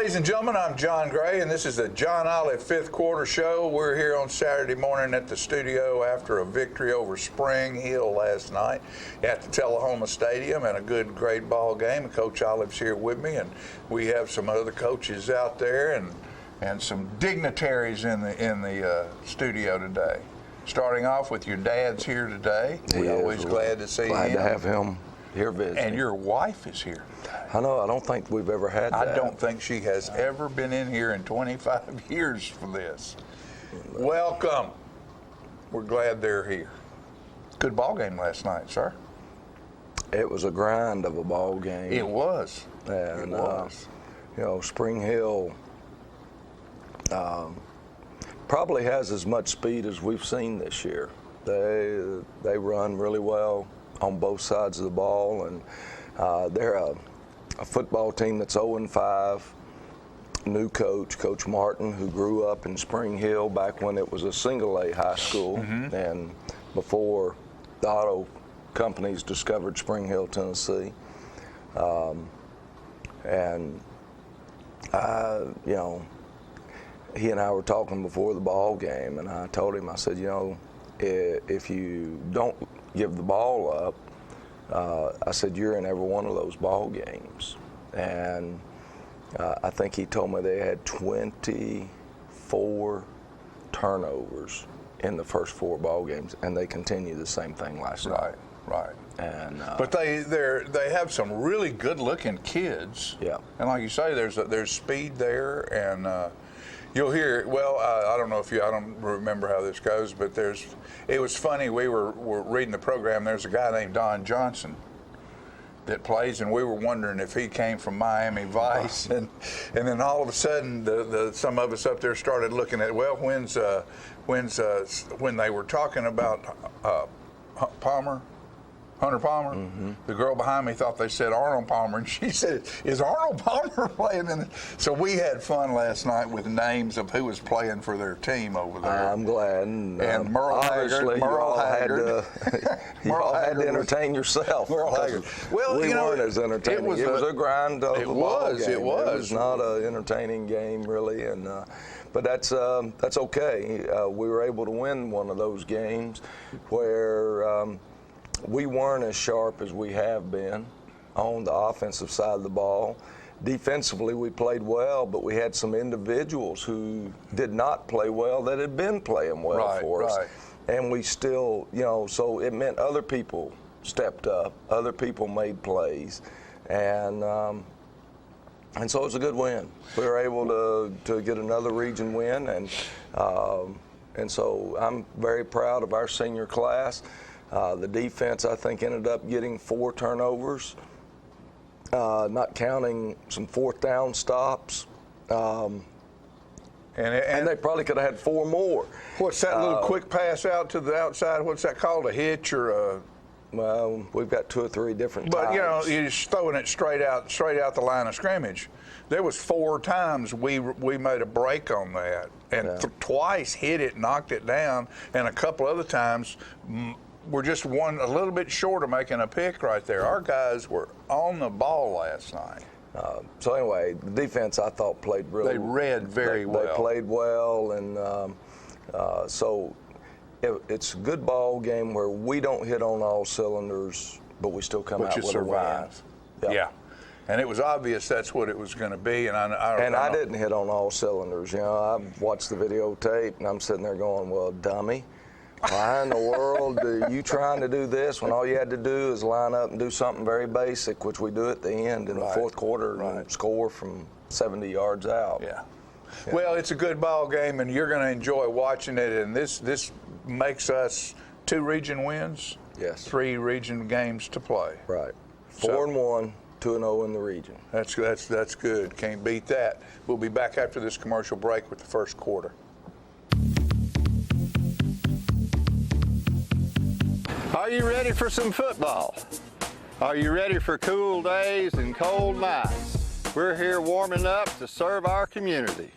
Ladies and gentlemen, I'm John Gray, and this is the John Olive Fifth Quarter Show. We're here on Saturday morning at the studio after a victory over Spring Hill last night at the Tullahoma Stadium, and a good, great ball game. And Coach Olive's here with me, and we have some other coaches out there and some dignitaries in the studio today. Starting off with your dad's here today. We're always glad to see him. Glad to have him here visiting. And your wife is here today. I know. I don't think we've ever had that. I don't think she has ever been in here in 25 years for this. Welcome. We're glad they're here. Good ball game last night, sir. It was a grind of a ball game. It was. And, it was. Spring Hill probably has as much speed as we've seen this year. They run really well on both sides of the ball, and they're a football team that's 0-5. New coach, Coach Martin, who grew up in Spring Hill back when it was a single-A high school, and before the auto companies discovered Spring Hill, Tennessee. He and I were talking before the ball game, and I told him, I said, if you don't give the ball up, I said, you're in every one of those ball games. And I think he told me they had 24 turnovers in the first 4 ball games, and they continued the same thing last night. Right. And but they have some really good-looking kids. Yeah. And like you say, there's speed there, and you'll hear. Well, I don't remember how this goes, but it was funny. We were reading the program. There's a guy named Don Johnson that plays, and we were wondering if he came from Miami Vice, and then all of a sudden, some of us up there started looking at, well, when they were talking about Hunter Palmer, the girl behind me thought they said Arnold Palmer, and she said, is Arnold Palmer playing in it? So we had fun last night with names of who was playing for their team over there. I'm glad. And Merle Haggard. You all had to entertain yourself. Merle Haggard. Well, we weren't as entertaining. It was a grind of the ball game. It was. It was not an entertaining game, really, and but that's okay. We were able to win one of those games where we weren't as sharp as we have been on the offensive side of the ball. Defensively, we played well, but we had some individuals who did not play well that had been playing well for us. And we still, so it meant other people stepped up, other people made plays, and so it was a good win. We were able to get another region win, and so I'm very proud of our senior class. The defense, I think, ended up getting 4 turnovers, not counting some 4th down stops. And they probably could have had 4 more. What's that little quick pass out to the outside? What's that called, a hitch or a? Well, we've got 2 or 3 different types. But, you're just throwing it straight out the line of scrimmage. There was 4 times we made a break on that, and twice hit it, knocked it down, and a couple other times we're just a little bit short of making a pick right there. Our guys were on the ball last night. So anyway, the defense, I thought, played really. They read very well. They played well, and so it's a good ball game where we don't hit on all cylinders, but we still come out with a win. Yeah. And it was obvious that's what it was going to be, and I didn't hit on all cylinders. I watched the videotape, and I'm sitting there going, "Well, dummy, why in the world are you trying to do this when all you had to do is line up and do something very basic, which we do at the end in the 4th quarter and score from 70 yards out?" Yeah. Well, it's a good ball game, and you're going to enjoy watching it. And this makes us 2 region wins. Yes. 3 region games to play. Right. 4-1. 2-0 in the region. That's good. Can't beat that. We'll be back after this commercial break with the first quarter. Are you ready for some football? Are you ready for cool days and cold nights? We're here warming up to serve our community.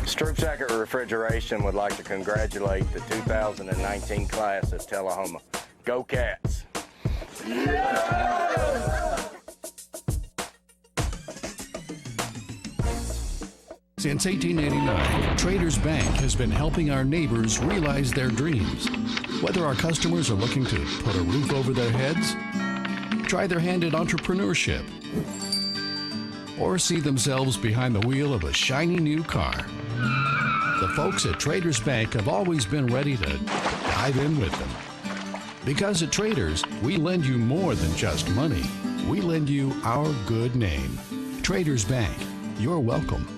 Stroop Jacket Refrigeration would like to congratulate the 2019 class of Tullahoma. Go Cats! Since 1889, Traders Bank has been helping our neighbors realize their dreams. Whether our customers are looking to put a roof over their heads, try their hand at entrepreneurship, or see themselves behind the wheel of a shiny new car, the folks at Traders Bank have always been ready to dive in with them. Because at Traders, we lend you more than just money. We lend you our good name. Traders Bank, you're welcome.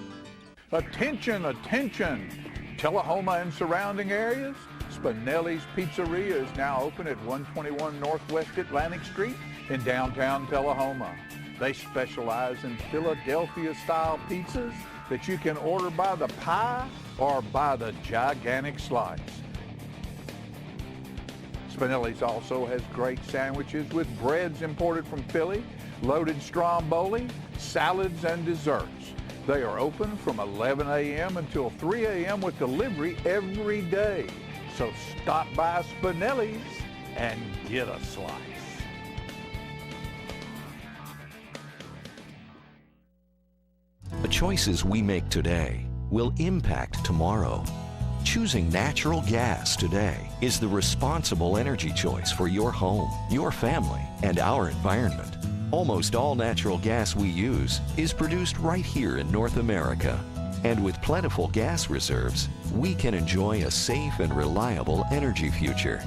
Attention, attention! Tullahoma and surrounding areas? Spinelli's Pizzeria is now open at 121 Northwest Atlantic Street in downtown Tullahoma. They specialize in Philadelphia-style pizzas that you can order by the pie or by the gigantic slice. Spinelli's also has great sandwiches with breads imported from Philly, loaded stromboli, salads, and desserts. They are open from 11 a.m. until 3 a.m. with delivery every day. So stop by Spinelli's and get a slice. The choices we make today will impact tomorrow. Choosing natural gas today is the responsible energy choice for your home, your family, and our environment. Almost all natural gas we use is produced right here in North America. And with plentiful gas reserves, we can enjoy a safe and reliable energy future.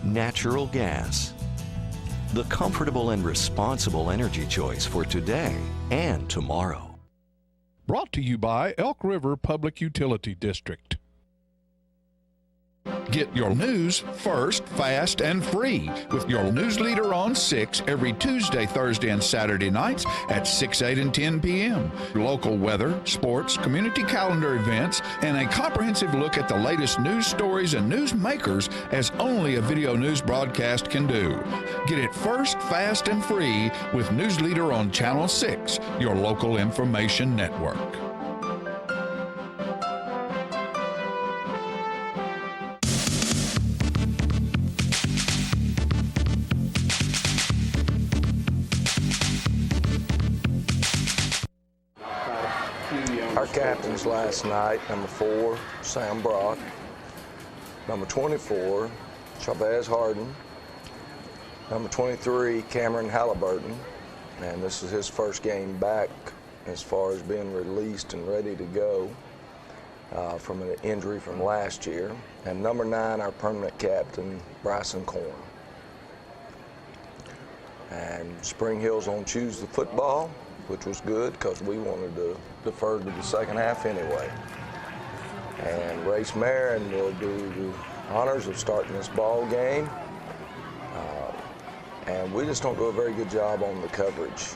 Natural gas. The comfortable and responsible energy choice for today and tomorrow. Brought to you by Elk River Public Utility District. Get your news first, fast, and free with your news leader on 6 every Tuesday, Thursday, and Saturday nights at 6, 8, and 10 p.m. Local weather, sports, community calendar events, and a comprehensive look at the latest news stories and news makers as only a video news broadcast can do. Get it first, fast, and free with News Leader on Channel 6, your local information network. Our captains last night, number 4, Sam Brock, number 24, Chavez Harden, number 23, Cameron Halliburton, and this is his first game back as far as being released and ready to go from an injury from last year, and number 9, our permanent captain, Bryson Korn. And Spring Hill's on choose the football, which was good because we wanted to defer to the second half anyway. And Race Marin will do the honors of starting this ball game. And we just don't do a very good job on the coverage.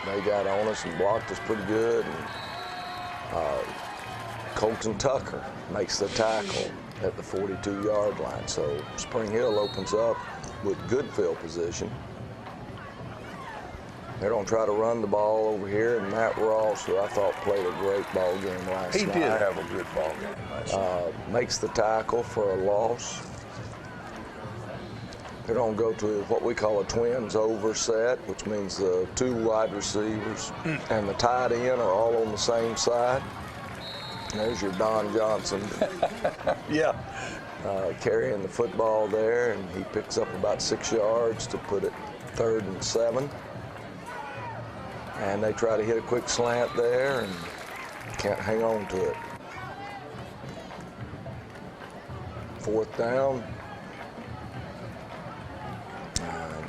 They got on us and blocked us pretty good. And Colton Tucker makes the tackle at the 42-yard line. So Spring Hill opens up with good field position. They're going to try to run the ball over here, and Matt Ross, who I thought played a great ball game last night. He did have a good ball game last night. Makes the tackle for a loss. They're going to go to what we call a twins over set, which means the 2 wide receivers and the tight end are all on the same side. And there's your Don Johnson. Yeah. Carrying the football there, and he picks up about 6 yards to put it 3rd and 7. And they try to hit a quick slant there and can't hang on to it. 4th down. And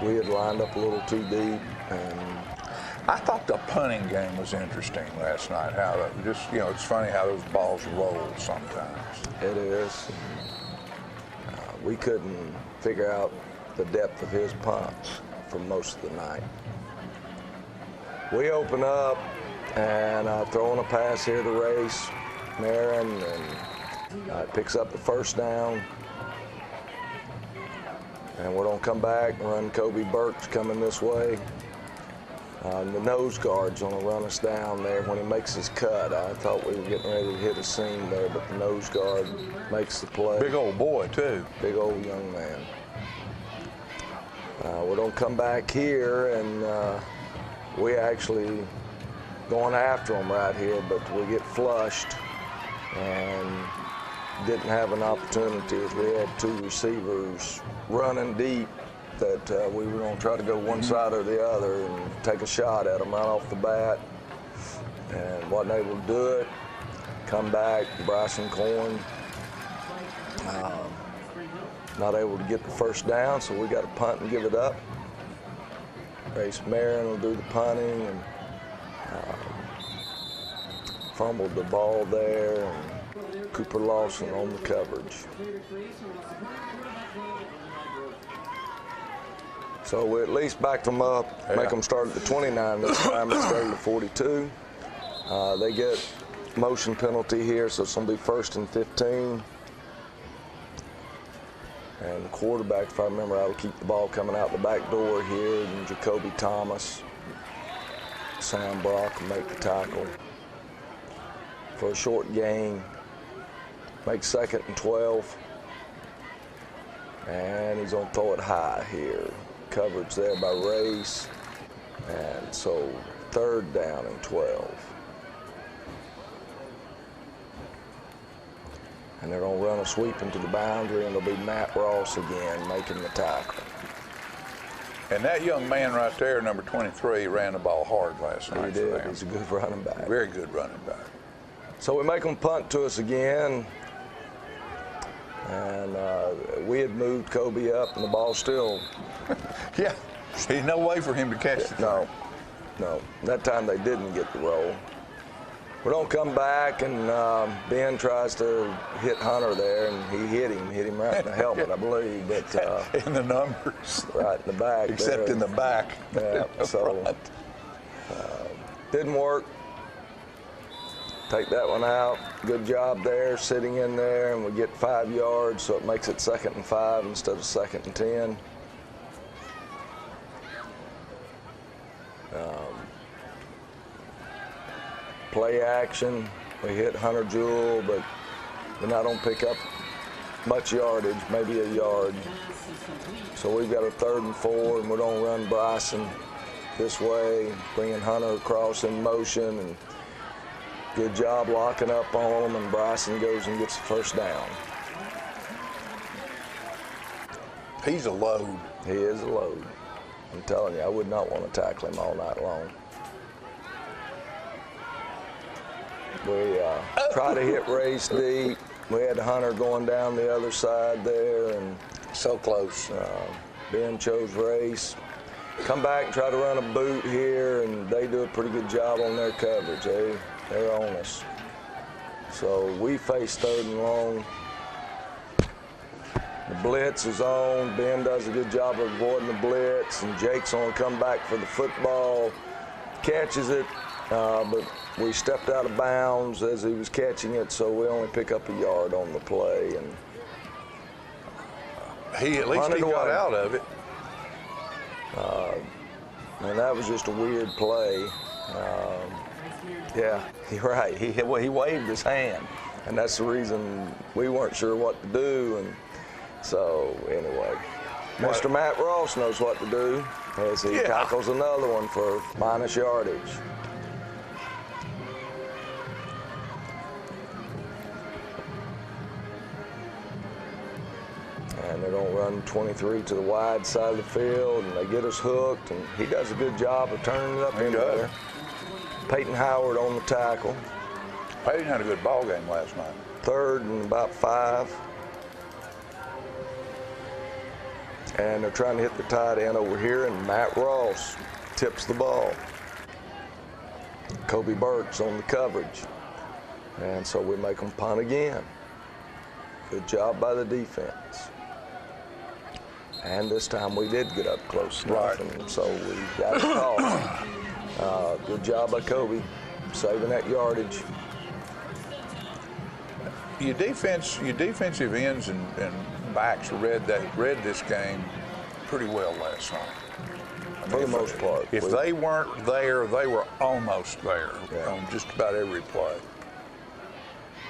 we had lined up a little too deep. And I thought the punting game was interesting last night. How it's funny how those balls roll sometimes. It is. We couldn't figure out the depth of his punts for most of the night. We open up and throwing a pass here to Race Marin, and picks up the 1st down. And we're going to come back and run Kobe Burks coming this way. The nose guard's going to run us down there when he makes his cut. I thought we were getting ready to hit a seam there, but the nose guard makes the play. Big old boy, too. Big old young man. We're going to come back here, and we actually going after him right here, but we get flushed and didn't have an opportunity as we had two receivers running deep that we were going to try to go one side or the other and take a shot at them right off the bat, and wasn't able to do it. Come back, Bryson Corn not able to get the first down, so we got to punt and give it up. Race Marin will do the punting, and fumbled the ball there, and Cooper Lawson on the coverage. So we at least backed them up, make them start at the 29 this time instead of the 42. They get motion penalty here, so it's going to be 1st and 15. And the quarterback, if I remember, I will keep the ball coming out the back door here, and Jacoby Thomas, Sam Brock will make the tackle for a short gain. Make 2nd and 12. And he's going to throw it high here. Coverage there by Race. And so 3rd down and 12. And they're going to run a sweep into the boundary, and it'll be Matt Ross again making the tackle. And that young man right there, number 23, ran the ball hard last night. He did. He's a good running back. Very good running back. So we make them punt to us again. And we had moved Kobe up, and the ball still. Yeah, there's no way for him to catch it. No. That time they didn't get the roll. We don't come back, and Ben tries to hit Hunter there, and he hit him right in the helmet, I believe. But in the numbers. Right in the back. Except there. in the back. Yeah, so didn't work. Take that one out. Good job there, sitting in there, and we get 5 yards, so it makes it 2nd and 5 instead of 2nd and 10. Play action. We hit Hunter Jewell, but we're not going to pick up much yardage, maybe a yard. So we've got a 3rd and 4, and we're going to run Bryson this way, bringing Hunter across in motion, and good job locking up on him, and Bryson goes and gets the 1st down. He's a load. He is a load. I'm telling you, I would not want to tackle him all night long. We try to hit Race deep. We had Hunter going down the other side there, and so close. Ben chose Race. Come back and try to run a boot here, and they do a pretty good job on their coverage. They're on us. So we face 3rd and long. The blitz is on. Ben does a good job of avoiding the blitz, and Jake's going to come back for the football. Catches it, but we stepped out of bounds as he was catching it, so we only pick up a yard on the play. And at least he got out of it. And that was just a weird play. Yeah, you're right. He waved his hand, and that's the reason we weren't sure what to do. And so anyway, Mr. Matt Ross knows what to do as he tackles another one for minus yardage. And they're going to run 23 to the wide side of the field, and they get us hooked, and he does a good job of turning it up in there. Peyton Howard on the tackle. Peyton had a good ball game last night. 3rd and about 5. And they're trying to hit the tight end over here, and Matt Ross tips the ball. Kobe Burke's on the coverage. And so we make them punt again. Good job by the defense. And this time we did get up close enough, and so we got a call. Good job by Kobe, saving that yardage. Your defensive ends and backs read this game pretty well last night. For the most part. If they weren't there, they were almost there on just about every play.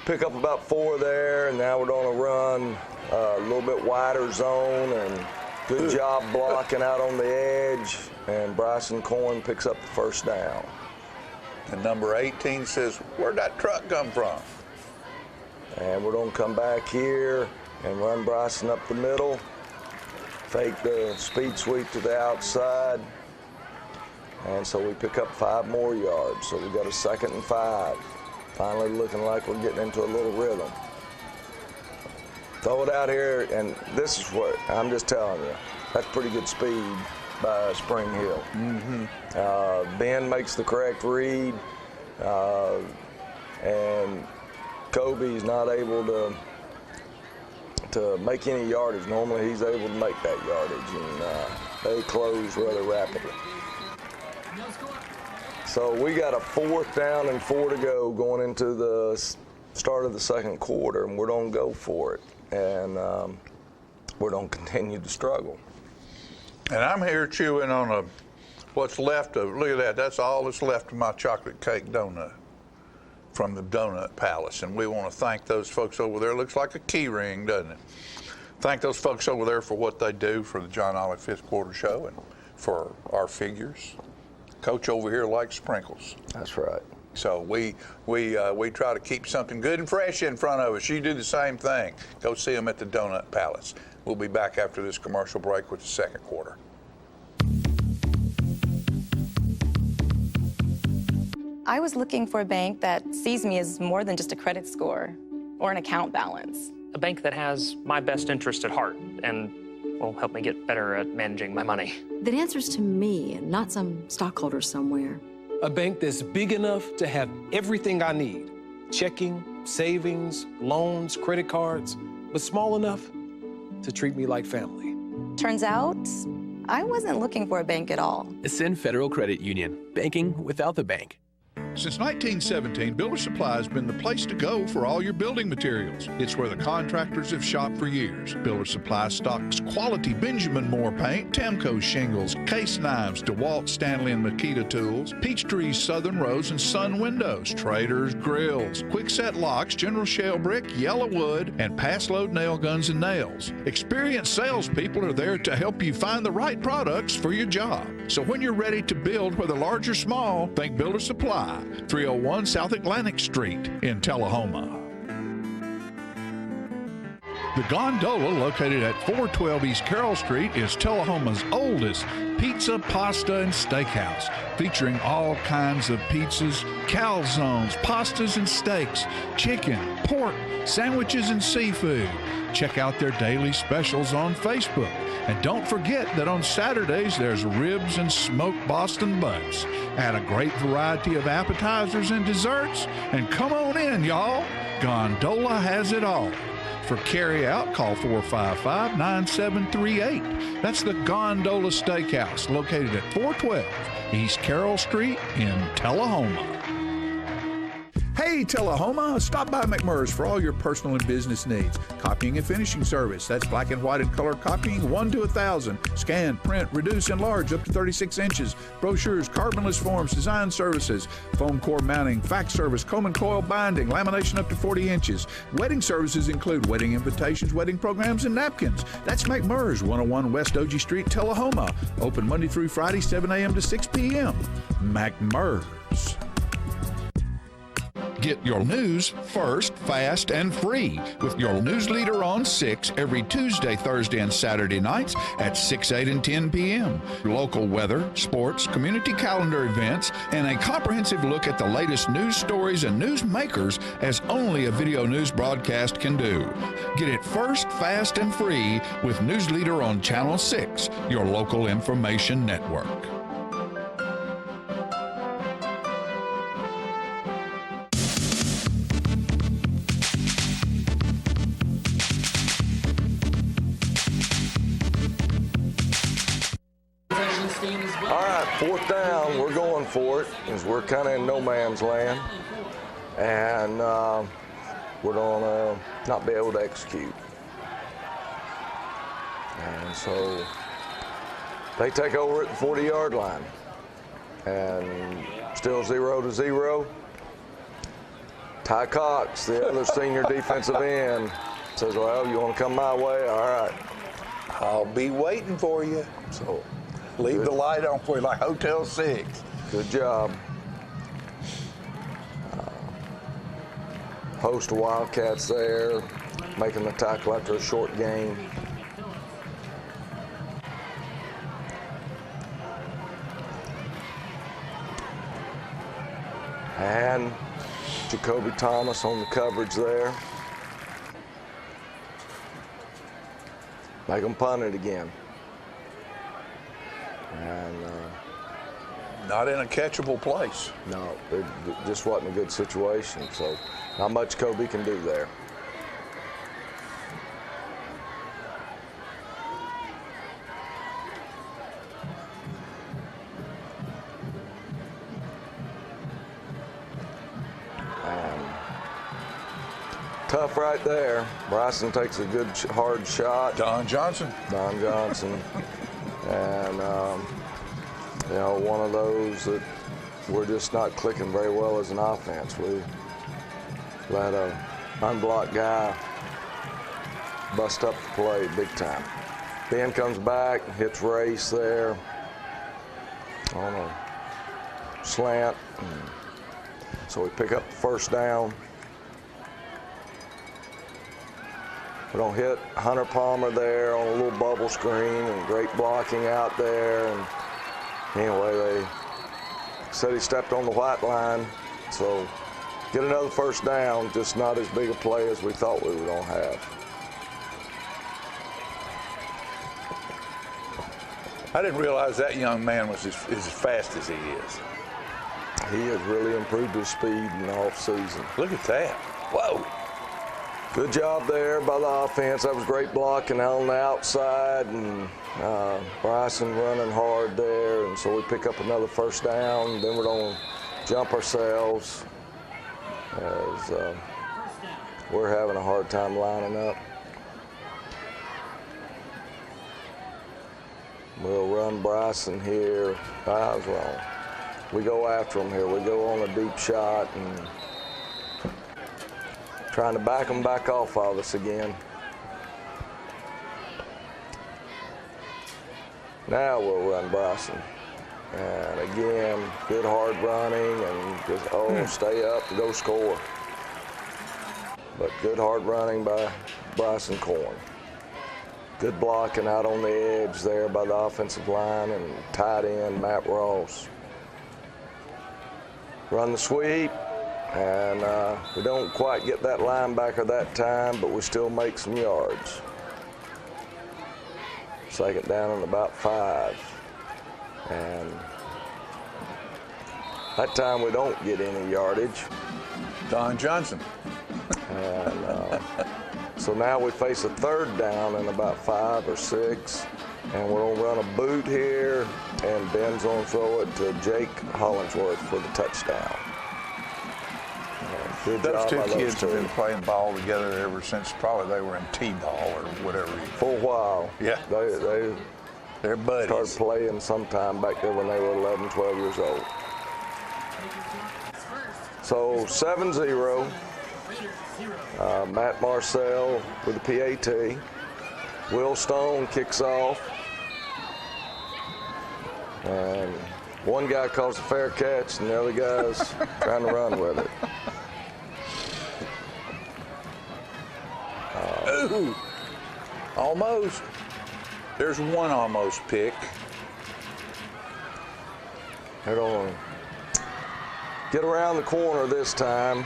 Pick up about 4 there, and now we're going to run a little bit wider zone, and good job blocking out on the edge, and Bryson Coyne picks up the first down. And number 18 says, where'd that truck come from? And we're going to come back here and run Bryson up the middle, fake the speed sweep to the outside, and so we pick up 5 more yards. So we got a 2nd and 5. Finally looking like we're getting into a little rhythm. Throw it out here, and this is what I'm just telling you. That's pretty good speed by Spring Hill. Ben makes the correct read, and Kobe's not able to make any yardage. Normally he's able to make that yardage, and they close rather rapidly. So we got a 4th down and 4 to go going into the start of the 2nd quarter, and we're going to go for it. And we're going to continue to struggle. And I'm here chewing on what's left of, look at that, that's all that's left of my chocolate cake donut from the Donut Palace. And we want to thank those folks over there. It looks like a key ring, doesn't it? Thank those folks over there for what they do for the John Ollie 5th Quarter Show and for our figures. Coach over here likes sprinkles. That's right. So we try to keep something good and fresh in front of us. You do the same thing. Go see them at the Donut Palace. We'll be back after this commercial break with the 2nd quarter. I was looking for a bank that sees me as more than just a credit score or an account balance. A bank that has my best interest at heart and will help me get better at managing my money. That answers to me and not some stockholder somewhere. A bank that's big enough to have everything I need. Checking, savings, loans, credit cards, but small enough to treat me like family. Turns out, I wasn't looking for a bank at all. Ascend Federal Credit Union. Banking without the bank. Since 1917, Builder Supply has been the place to go for all your building materials. It's where the contractors have shopped for years. Builder Supply stocks quality Benjamin Moore paint, Temco shingles, case knives, DeWalt, Stanley, and Makita tools, Peachtree's Southern Rose and Sun windows, Trader's grills, Quickset locks, General Shale brick, Yellow wood, and Pass Load nail guns and nails. Experienced salespeople are there to help you find the right products for your job. So when you're ready to build, whether large or small, think Builder Supply, 301 South Atlantic Street in Tullahoma. The Gondola, located at 412 East Carroll Street, is Tullahoma's oldest pizza, pasta, and steakhouse, featuring all kinds of pizzas, calzones, pastas and steaks, chicken, pork, sandwiches, and seafood. Check out their daily specials on Facebook. And don't forget that on Saturdays, there's ribs and smoked Boston butts. Add a great variety of appetizers and desserts, and come on in, y'all. Gondola has it all. For carry-out, call 455-9738. That's the Gondola Steakhouse, located at 412 East Carroll Street in Tullahoma. Hey, Tullahoma, stop by McMurray's for all your personal and business needs. Copying and finishing service. That's black and white and color copying, 1 to 1,000. Scan, print, reduce, enlarge up to 36 inches. Brochures, carbonless forms, design services, foam core mounting, fax service, comb and coil binding, lamination up to 40 inches. Wedding services include wedding invitations, wedding programs, and napkins. That's McMurray's, 101 West Ogie Street, Tullahoma. Open Monday through Friday, 7 a.m. to 6 p.m. McMurray's. Get your news first, fast, and free with your news leader on 6 every Tuesday, Thursday, and Saturday nights at 6, 8, and 10 p.m. Local weather, sports, community calendar events, and a comprehensive look at the latest news stories and news makers as only a video news broadcast can do. Get it first, fast, and free with News Leader on Channel 6, your local information network. All right, 4th down, we're going for it, because we're kind of in no man's land, and we're going to not be able to execute. And so They take over at the 40-yard line. And still 0-0. Ty Cox, the other senior defensive end, says, well, you want to come my way? All right. I'll be waiting for you. So leave the light on for you like Hotel 6. Good job. Host of Wildcats there, making the tackle after a short gain. And Jacoby Thomas on the coverage there. Make them punt it again. And not in a catchable place. No, it just wasn't a good situation. So not much Kobe can do there. Tough right there. Bryson takes a good hard shot. Don Johnson. And, you know, one of those that we're just not clicking very well as an offense. We let a unblocked guy bust up the play big time. Ben comes back, hits Race there on a slant. So we pick up the first down. We don't hit Hunter Palmer there on a little bubble screen, and great blocking out there. And anyway, they said he stepped on the white line. So get another first down, just not as big a play as we thought we were going to have. I didn't realize that young man was as fast as he is. He has really improved his speed in the off season. Look at that. Whoa. Good job there by the offense. That was great blocking on the outside, and Bryson running hard there. And so we pick up another first down. Then we're going to jump ourselves as we're having a hard time lining up. We'll run Bryson here. I was wrong. We go after him here. We go on a deep shot and trying to back them back off of us again. Now we'll run Bryson. And again, good hard running and just, stay up and go score. But good hard running by Bryson Corn. Good blocking out on the edge there by the offensive line and tight end Matt Ross. Run the sweep. And we don't quite get that linebacker that time, but we still make some yards. Second down and about 5. And that time we don't get any yardage. Don Johnson. And so now we face a third down and about 5 or 6. And we're going to run a boot here, and Ben's going to throw it to Jake Hollingsworth for the touchdown. Those two kids have been playing ball together ever since probably they were in T-ball or whatever. For a while. Yeah. They're buddies. Started playing sometime back there when they were 11, 12 years old. So 7-0. Matt Marcel with the PAT. Will Stone kicks off. And one guy calls a fair catch, and the other guy's trying to run with it. Ooh, almost. There's one almost pick. They're going to get around the corner this time.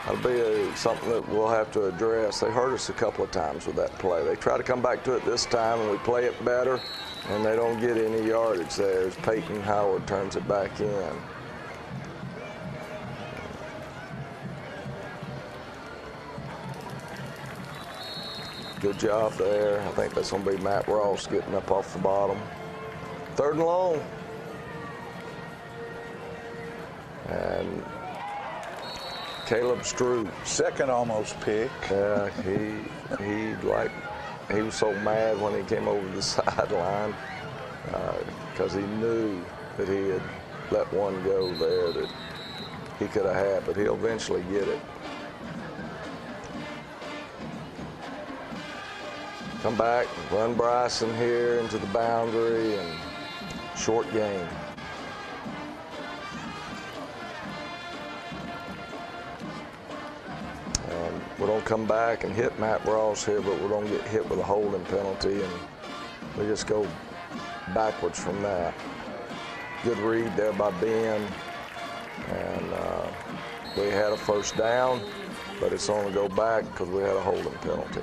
That'll be something that we'll have to address. They hurt us a couple of times with that play. They try to come back to it this time, and we play it better, and they don't get any yardage there as Peyton Howard turns it back in. Good job there. I think that's going to be Matt Ross getting up off the bottom. 3rd and long. And Caleb Stroop. Second almost pick. Yeah, he like he was so mad when he came over the sideline because he knew that he had let one go there that he could have had, but he'll eventually get it. Come back, run Bryson here into the boundary, and short game. And we're going to come back and hit Matt Ross here, but we're going to get hit with a holding penalty, and we just go backwards from that. Good read there by Ben, and we had a first down, but it's only go back because we had a holding penalty.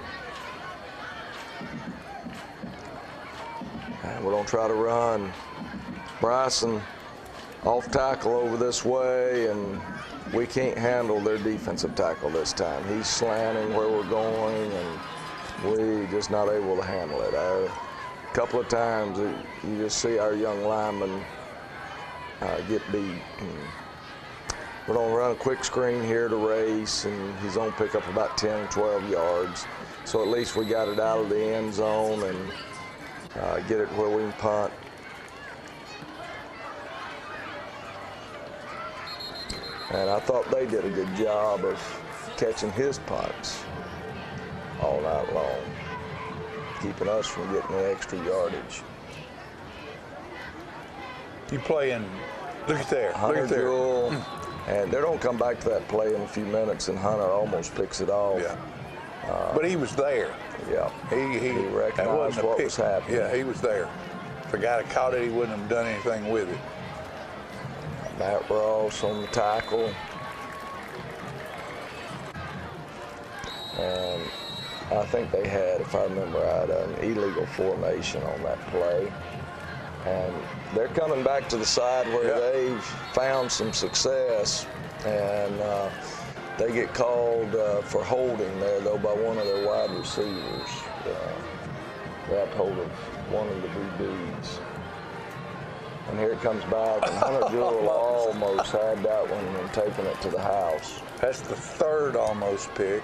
And we're going to try to run Bryson off tackle over this way, and we can't handle their defensive tackle this time. He's slanting where we're going, and we just not able to handle it. A couple of times you just see our young linemen get beat. We're going to run a quick screen here to Race, and he's going to pick up about 10, 12 yards. So at least we got it out of the end zone and get it where we can punt. And I thought they did a good job of catching his punts all night long, keeping us from getting the extra yardage. You playing, look at there, Hunter look at there. Jewell, and they're going to come back to that play in a few minutes, and Hunter almost picks it off. Yeah. But he was there. Yeah. He recognized what was happening. Yeah, he was there. If the guy that caught it, he wouldn't have done anything with it. Matt Ross on the tackle. And I think they had, if I remember right, an illegal formation on that play. And they're coming back to the side where they've found some success. And they get called for holding there, though, by one of their wide receivers. Grabbed hold of one of the BBs. And here it comes back, and Hunter Jewell almost had that one and taken it to the house. That's the third almost pick,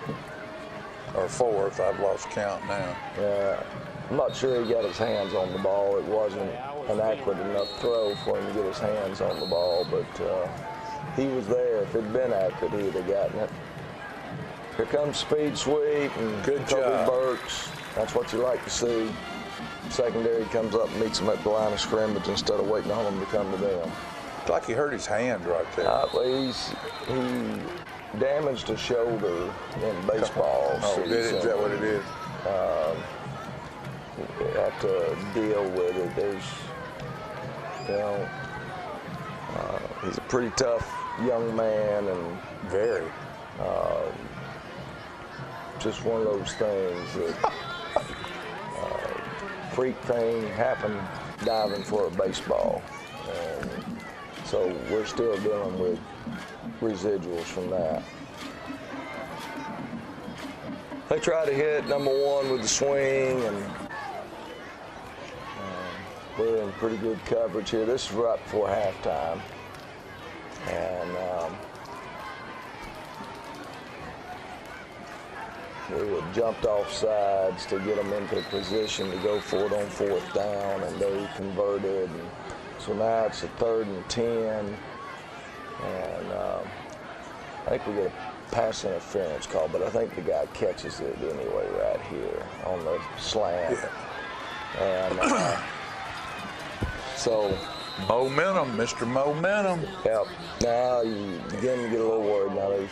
or fourth. I've lost count now. Yeah, I'm not sure he got his hands on the ball. It wasn't an accurate enough throw for him to get his hands on the ball, but he was there. If it had been accurate, he would have gotten it. Here comes speed sweep, and good Kobe job. Burks. That's what you like to see. Secondary comes up and meets him at the line of scrimmage instead of waiting on him to come to them. It's like he hurt his hand right there. He damaged a shoulder in baseball. Oh, is that what it is? You have to deal with it. There's, he's a pretty tough young man, and very. Just one of those things that freak thing happened diving for a baseball. And so we're still dealing with residuals from that. They try to hit number one with the swing, and we're in pretty good coverage here. This is right before halftime. And we had jumped off sides to get them into a position to go for it on fourth down, and they converted. And so now it's a 3rd and 10, and I think we get a pass interference call, but I think the guy catches it anyway right here on the slant. Yeah. And so momentum, Mr. Momentum. Yep. Now you begin to get a little worried. Now there's,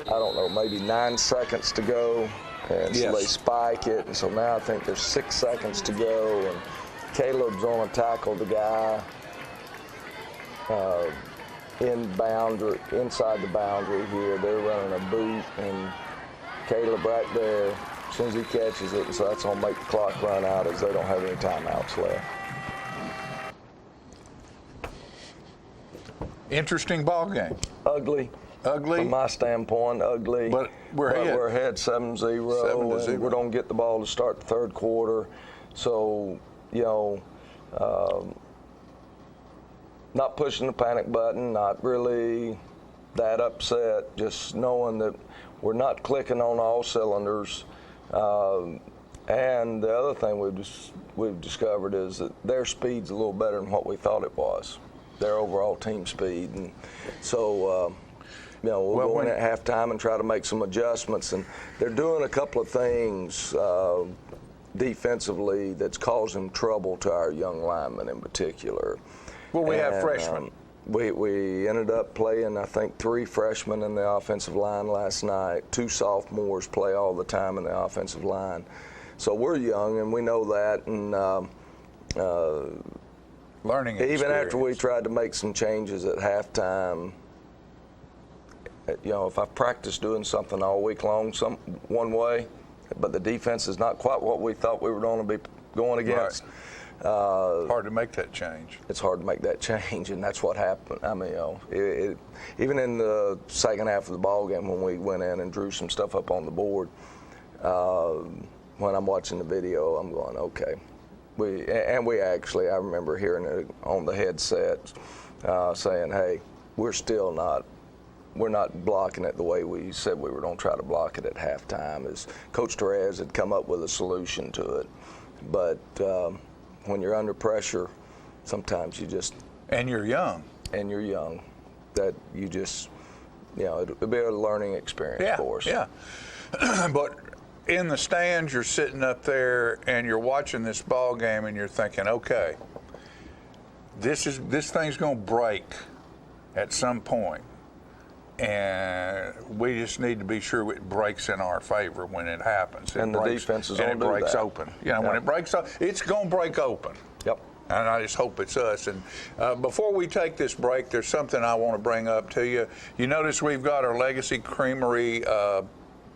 I don't know, maybe 9 seconds to go, and so they spike it, and so now I think there's 6 seconds to go, and Caleb's on a tackle the guy inside the boundary here. They're running a boot, and Caleb right there, as soon as he catches it, so that's going to make the clock run out as they don't have any timeouts left. Interesting ball game. Ugly. From my standpoint, ugly. But we're ahead 7-0, and we're going to get the ball to start the third quarter. So, not pushing the panic button, not really that upset, just knowing that we're not clicking on all cylinders. And the other thing we've discovered is that their speed's a little better than what we thought it was, their overall team speed. And so, we'll go in at halftime and try to make some adjustments. And they're doing a couple of things defensively that's causing trouble to our young linemen in particular. Well, we have freshmen. We ended up playing, I think, 3 freshmen in the offensive line last night. 2 sophomores play all the time in the offensive line. So we're young, and we know that. And learning experience. Even after we tried to make some changes at halftime, if I've practiced doing something all week long one way, but the defense is not quite what we thought we were going to be going against. Right. Hard to make that change. It's hard to make that change, and that's what happened. I mean, even in the second half of the ball game when we went in and drew some stuff up on the board, when I'm watching the video, I'm going, okay. We actually, I remember hearing it on the headset saying, hey, we're not blocking it the way we said we were going to try to block it at halftime. As Coach Torres had come up with a solution to it. But when you're under pressure, sometimes you just... And you're young. That you just, it'll be a learning experience for us. Yeah. But in the stands, you're sitting up there and you're watching this ball game and you're thinking, okay, this thing's going to break at some point. And we just need to be sure it breaks in our favor when it happens. And the defense is going to do that. And it breaks open. When it breaks up, it's going to break open. Yep. And I just hope it's us. And before we take this break, there's something I want to bring up to you. You notice we've got our Legacy Creamery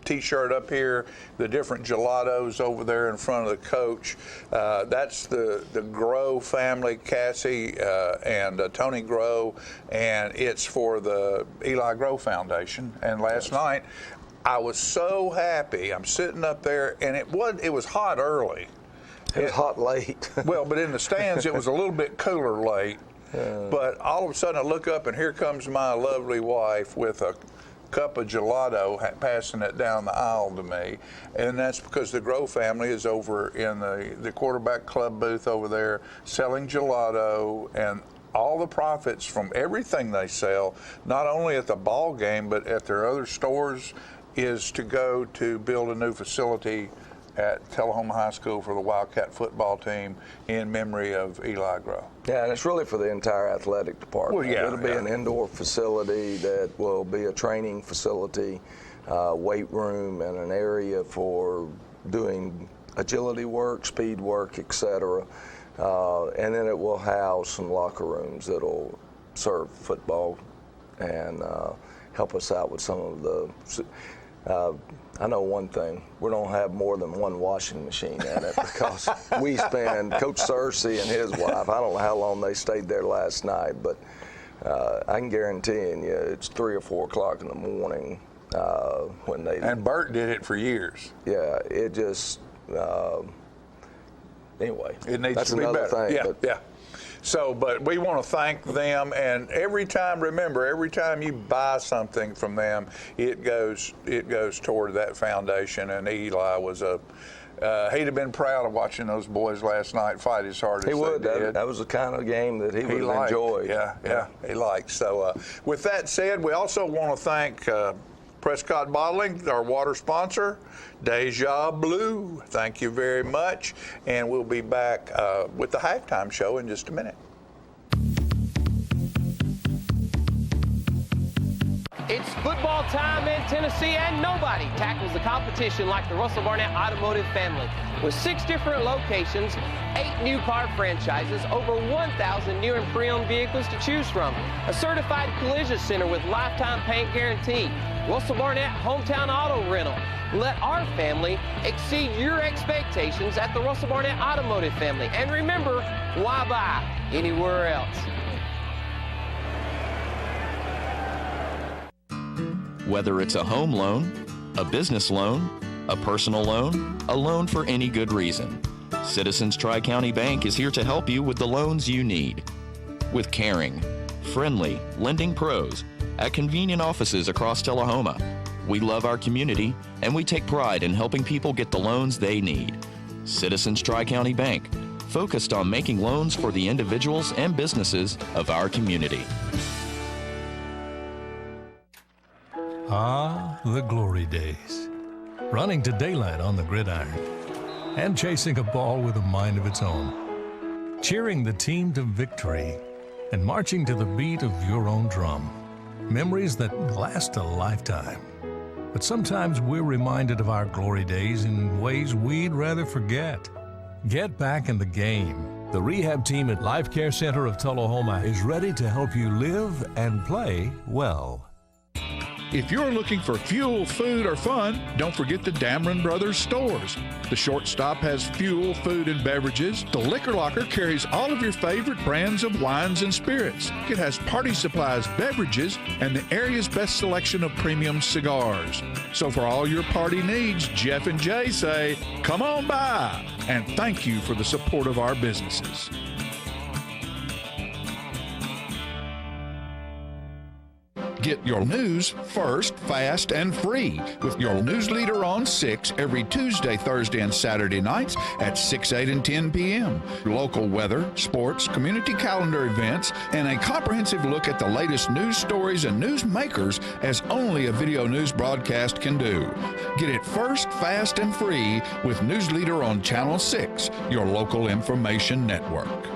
T-shirt up here, the different gelatos over there in front of the coach. That's the Grow family, Cassie and Tony Grow, and it's for the Eli Grow Foundation. And last night, I was so happy. I'm sitting up there, and it was hot early. It was hot late. Well, but in the stands, it was a little bit cooler late. But all of a sudden, I look up, and here comes my lovely wife with a cup of gelato, passing it down the aisle to me. And that's because the Grow family is over in the quarterback club booth over there selling gelato, and all the profits from everything they sell, not only at the ball game but at their other stores, is to go to build a new facility at Tullahoma High School for the Wildcat football team in memory of Eli Grow. Yeah, and it's really for the entire athletic department. Well, it'll be an indoor facility that will be a training facility, weight room, and an area for doing agility work, speed work, etc. And then it will house some locker rooms that'll serve football and help us out with some of the I know one thing, we don't have more than one washing machine in it because we spend, Coach Cersei and his wife, I don't know how long they stayed there last night, but I can guarantee you it's 3 or 4 o'clock in the morning when they... And Bert did it for years. Yeah, it just, anyway. It needs to be better. Thing, yeah. So, but we want to thank them, and every time you buy something from them, it goes toward that foundation. And Eli was he'd have been proud of watching those boys last night fight as hard as they did. That was the kind of game that he would have enjoyed. Yeah, he liked. So, with that said, we also want to thank Prescott Bottling, our water sponsor, Deja Blue. Thank you very much. And we'll be back with the halftime show in just a minute. It's football time in Tennessee, and nobody tackles the competition like the Russell Barnett Automotive family. With 6 different locations, 8 new car franchises, over 1,000 new and pre-owned vehicles to choose from, a certified collision center with lifetime paint guarantee, Russell Barnett Hometown Auto Rental. Let our family exceed your expectations at the Russell Barnett Automotive family. And remember, why buy anywhere else? Whether it's a home loan, a business loan, a personal loan, a loan for any good reason, Citizens Tri-County Bank is here to help you with the loans you need. With caring, friendly lending pros at convenient offices across Tullahoma, we love our community and we take pride in helping people get the loans they need. Citizens Tri-County Bank, focused on making loans for the individuals and businesses of our community. Ah, the glory days. Running to daylight on the gridiron and chasing a ball with a mind of its own. Cheering the team to victory and marching to the beat of your own drum. Memories that last a lifetime. But sometimes we're reminded of our glory days in ways we'd rather forget. Get back in the game. The rehab team at Life Care Center of Tullahoma is ready to help you live and play well. If you're looking for fuel, food, or fun, don't forget the Dameron Brothers stores. The Shortstop has fuel, food, and beverages. The Liquor Locker carries all of your favorite brands of wines and spirits. It has party supplies, beverages, and the area's best selection of premium cigars. So for all your party needs, Jeff and Jay say, come on by, and thank you for the support of our businesses. Get your news first, fast, and free with your news leader on 6 every Tuesday, Thursday, and Saturday nights at 6, 8, and 10 p.m. Local weather, sports, community calendar events, and a comprehensive look at the latest news stories and news makers as only a video news broadcast can do. Get it first, fast, and free with News Leader on Channel 6, your local information network.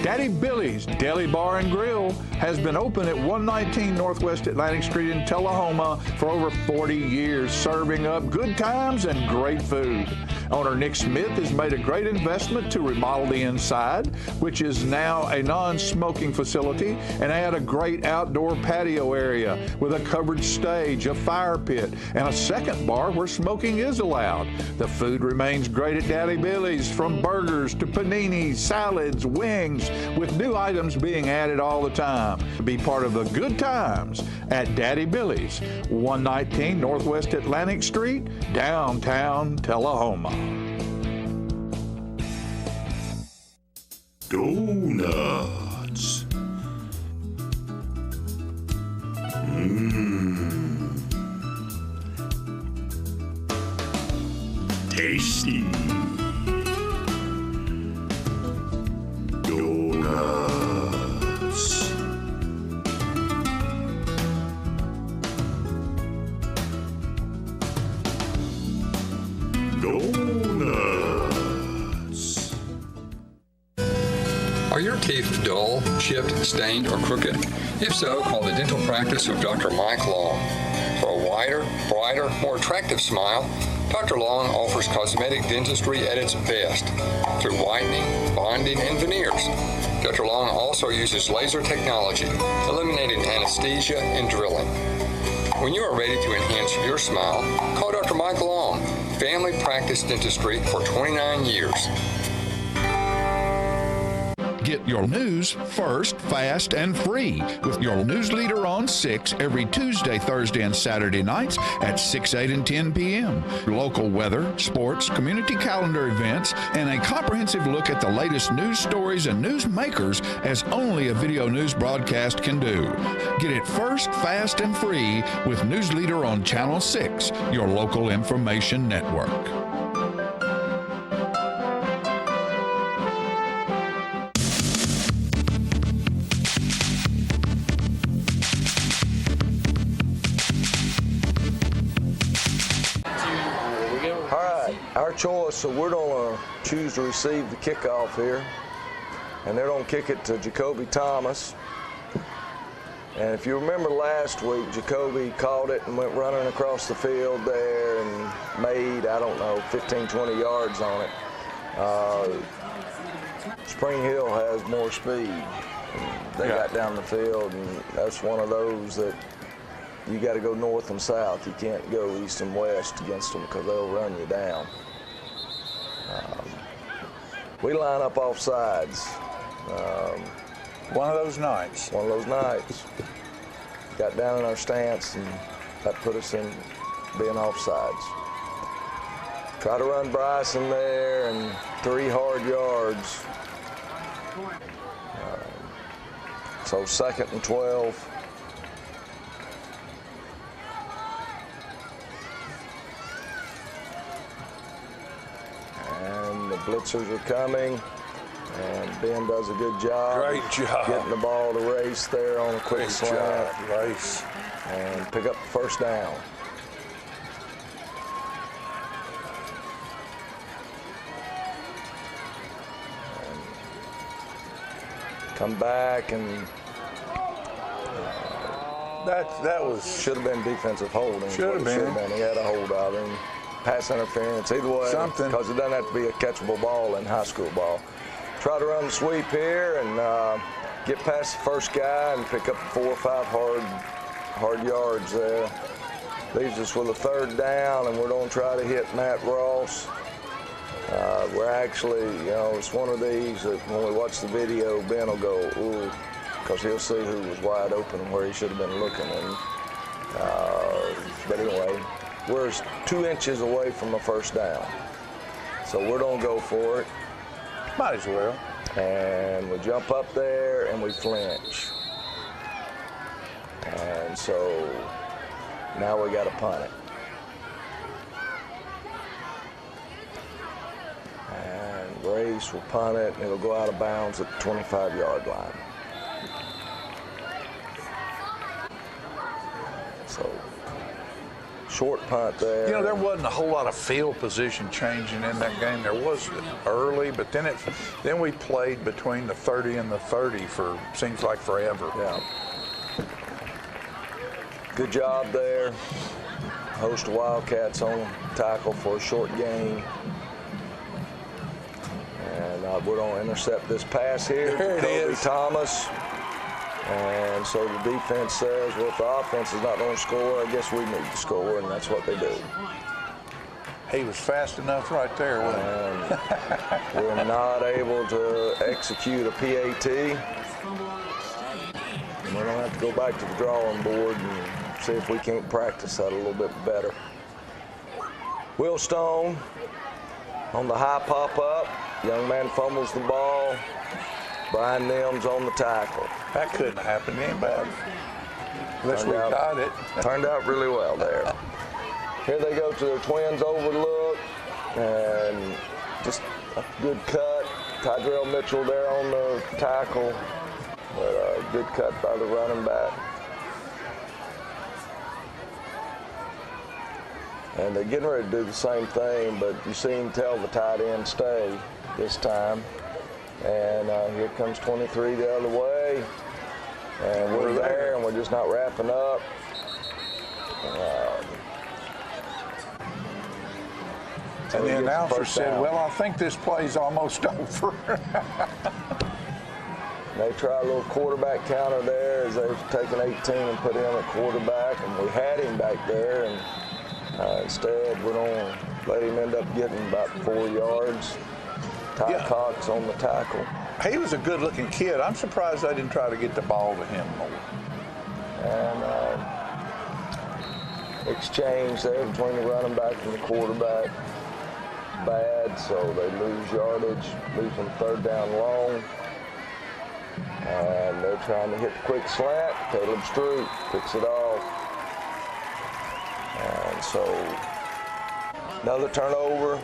Daddy Billy's Deli Bar and Grill has been open at 119 Northwest Atlantic Street in Tullahoma for over 40 years, serving up good times and great food. Owner Nick Smith has made a great investment to remodel the inside, which is now a non-smoking facility, and add a great outdoor patio area with a covered stage, a fire pit, and a second bar where smoking is allowed. The food remains great at Daddy Billy's, from burgers to paninis, salads, wings, with new items being added all the time. Be part of the good times at Daddy Billy's, 119 Northwest Atlantic Street, downtown Tullahoma. Donuts. Tasty. Donuts. Donuts. Are your teeth dull, chipped, stained, or crooked? If so, call the dental practice of Dr. Mike Long. For a wider, brighter, more attractive smile, Dr. Long offers cosmetic dentistry at its best through whitening, bonding, and veneers. Dr. Long also uses laser technology, eliminating anesthesia and drilling. When you are ready to enhance your smile, call Dr. Mike Long, Family Practice Dentistry for 29 years. Get your news first, fast, and free with your news leader on 6 every Tuesday, Thursday, and Saturday nights at 6, 8, and 10 p.m. Local weather, sports, community calendar events, and a comprehensive look at the latest news stories and news makers as only a video news broadcast can do. Get it first, fast, and free with News Leader on Channel 6, your local information network. Our choice, so we're going to choose to receive the kickoff here, and they're going to kick it to Jacoby Thomas. And if you remember last week, Jacoby caught it and went running across the field there and made, 15, 20 yards on it. Spring Hill has more speed. They got down the field, and that's one of those that you got to go north and south. You can't go east and west against them because they'll run you down. We line up off sides. One of those nights. One of those nights. Got down in our stance, and that put us in being off sides. Try to run Bryson there, and 3 hard yards. So 2nd and 12. And the blitzers are coming, and Ben does a good job. Great job. Getting the ball to Race there on a quick slant. Race. And pick up the first down. And come back, and that was should have been defensive holding. Should have been. He had a hold of him. Pass interference, either way, something, because it doesn't have to be a catchable ball in high school ball. Try to run the sweep here and get past the first guy and pick up 4 or 5 hard yards there. Leaves us with a 3rd down, and we're going to try to hit Matt Ross. We're actually, it's one of these that when we watch the video, Ben will go, ooh, because he'll see who was wide open and where he should have been looking. And but anyway, we're 2 inches away from a first down. So we're going to go for it. Might as well. And we jump up there and we flinch. And so now we got to punt it. And Race will punt it, and it'll go out of bounds at the 25-yard line. So short punt there. You know, there wasn't a whole lot of field position changing in that game. There was early, but then we played between the 30 and the 30 for seems like forever. Yeah. Good job there. Host of Wildcats on tackle for a short gain. And we're going to intercept this pass here. There it is. Thomas. And so the defense says, well, if the offense is not going to score, I guess we need to score, and that's what they do. He was fast enough right there, wasn't he? We're not able to execute a PAT. We're going to have to go back to the drawing board and see if we can't practice that a little bit better. Will Stone on the high pop-up. Young man fumbles the ball. Brian Nims on the tackle. That couldn't happen to anybody. Unless we caught it. Turned out really well there. Here they go to their twins overlook. And just a good cut. Tydrell Mitchell there on the tackle. But a good cut by the running back. And they're getting ready to do the same thing, but you see him tell the tight end stay this time. And here comes 23 the other way. And we're there, and we're just not wrapping up. And the announcer said, well, I think this play's almost over. They try a little quarterback counter there as they've taken 18 and put him at quarterback, and we had him back there, and instead we're going to let him end up getting about 4 yards. Ty Cox on the tackle. He was a good-looking kid. I'm surprised they didn't try to get the ball to him more. And exchange there between the running back and the quarterback. Bad, so they lose yardage, lose them third down long. And they're trying to hit the quick slant. Caleb Stroop picks it off. And so another turnover.